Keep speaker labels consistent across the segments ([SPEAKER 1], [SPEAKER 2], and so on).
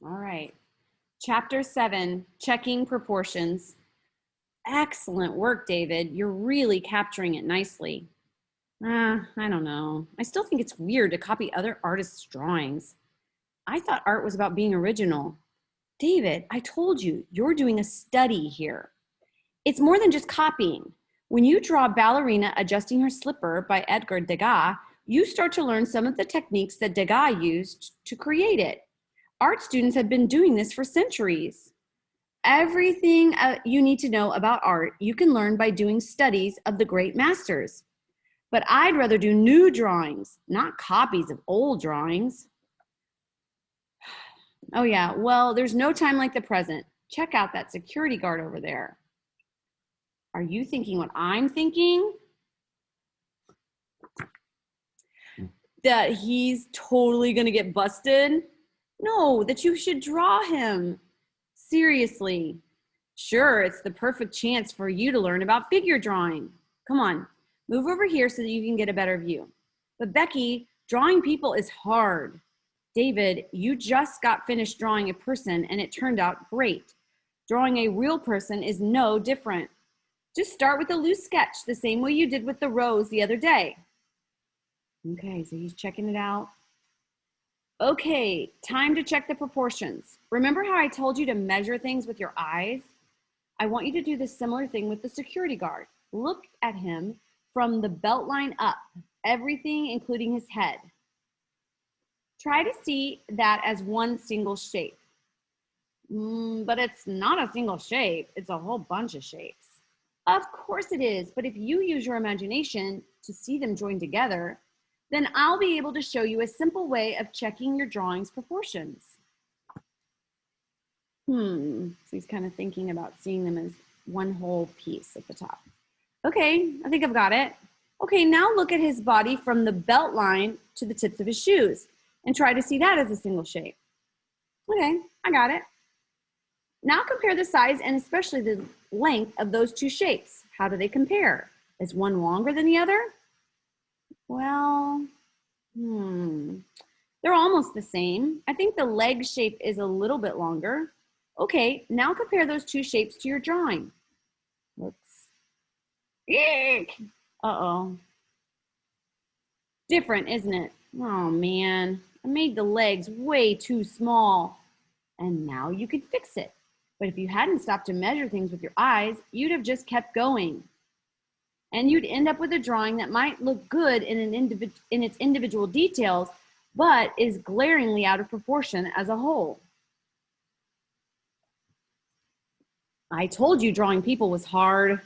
[SPEAKER 1] All right. Chapter 7, checking proportions. Excellent work, David. You're really capturing it nicely. I don't know. I still think it's weird to copy other artists' drawings. I thought art was about being original. David, I told you, you're doing a study here. It's more than just copying. When you draw Ballerina Adjusting Her Slipper by Edgar Degas, you start to learn some of the techniques that Degas used to create it. Art students have been doing this for centuries. Everything you need to know about art, you can learn by doing studies of the great masters. But I'd rather do new drawings, not copies of old drawings. Oh yeah, well, there's no time like the present. Check out that security guard over there. Are you thinking what I'm thinking? That he's totally gonna get busted? No, that you should draw him. Seriously. Sure, it's the perfect chance for you to learn about figure drawing. Come on, move over here so that you can get a better view. But Becky, drawing people is hard. David, you just got finished drawing a person and it turned out great. Drawing a real person is no different. Just start with a loose sketch the same way you did with the rose the other day. Okay, so he's checking it out. Okay, time to check the proportions. Remember how I told you to measure things with your eyes? I want you to do the similar thing with the security guard. Look at him from the belt line up, everything including his head. Try to see that as one single shape. But it's not a single shape, it's a whole bunch of shapes. Of course it is, but if you use your imagination to see them joined together, then I'll be able to show you a simple way of checking your drawing's proportions. So he's kind of thinking about seeing them as one whole piece at the top. Okay, I think I've got it. Okay, now look at his body from the belt line to the tips of his shoes and try to see that as a single shape. Okay, I got it. Now compare the size and especially the length of those two shapes. How do they compare? Is one longer than the other? Well, they're almost the same. I think the leg shape is a little bit longer. Okay, now compare those two shapes to your drawing. Whoops. Uh-oh. Different, isn't it? Oh man, I made the legs way too small. And now you could fix it. But if you hadn't stopped to measure things with your eyes, you'd have just kept going. And you'd end up with a drawing that might look good in its individual details, but is glaringly out of proportion as a whole. I told you drawing people was hard.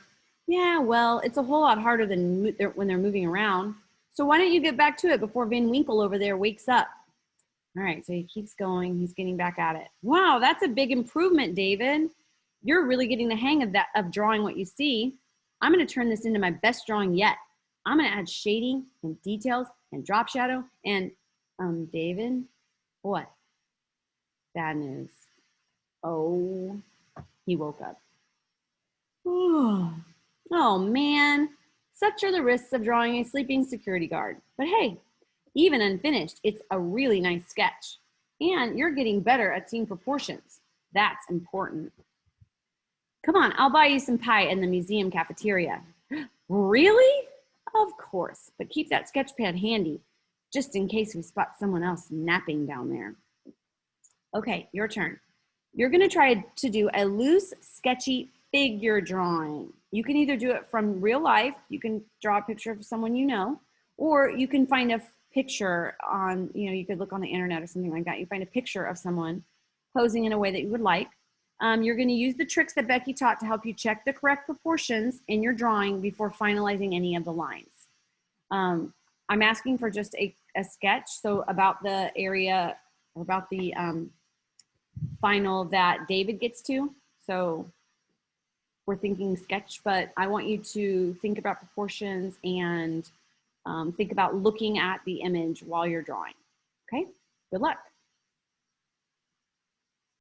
[SPEAKER 1] Yeah, well, it's a whole lot harder than when they're moving around. So why don't you get back to it before Van Winkle over there wakes up? All right, so he keeps going. He's getting back at it. Wow, that's a big improvement, David. You're really getting the hang of drawing what you see. I'm going to turn this into my best drawing yet. I'm going to add shading and details and drop shadow and, David, what? Bad news. Oh, he woke up. Oh, man. Such are the risks of drawing a sleeping security guard. But hey, even unfinished, it's a really nice sketch. And you're getting better at seeing proportions. That's important. Come on, I'll buy you some pie in the museum cafeteria. Really? Of course, but keep that sketch pad handy, just in case we spot someone else napping down there. Okay, your turn. You're gonna try to do a loose, sketchy figure drawing. You can either do it from real life, you can draw a picture of someone you know, or you can find a picture on, you could look on the internet or something like that. You find a picture of someone posing in a way that you would like. You're going to use the tricks that Becky taught to help you check the correct proportions in your drawing before finalizing any of the lines. I'm asking for just a sketch, so about the area, or about the final that David gets to. So we're thinking sketch, but I want you to think about proportions and think about looking at the image while you're drawing. Okay, good luck.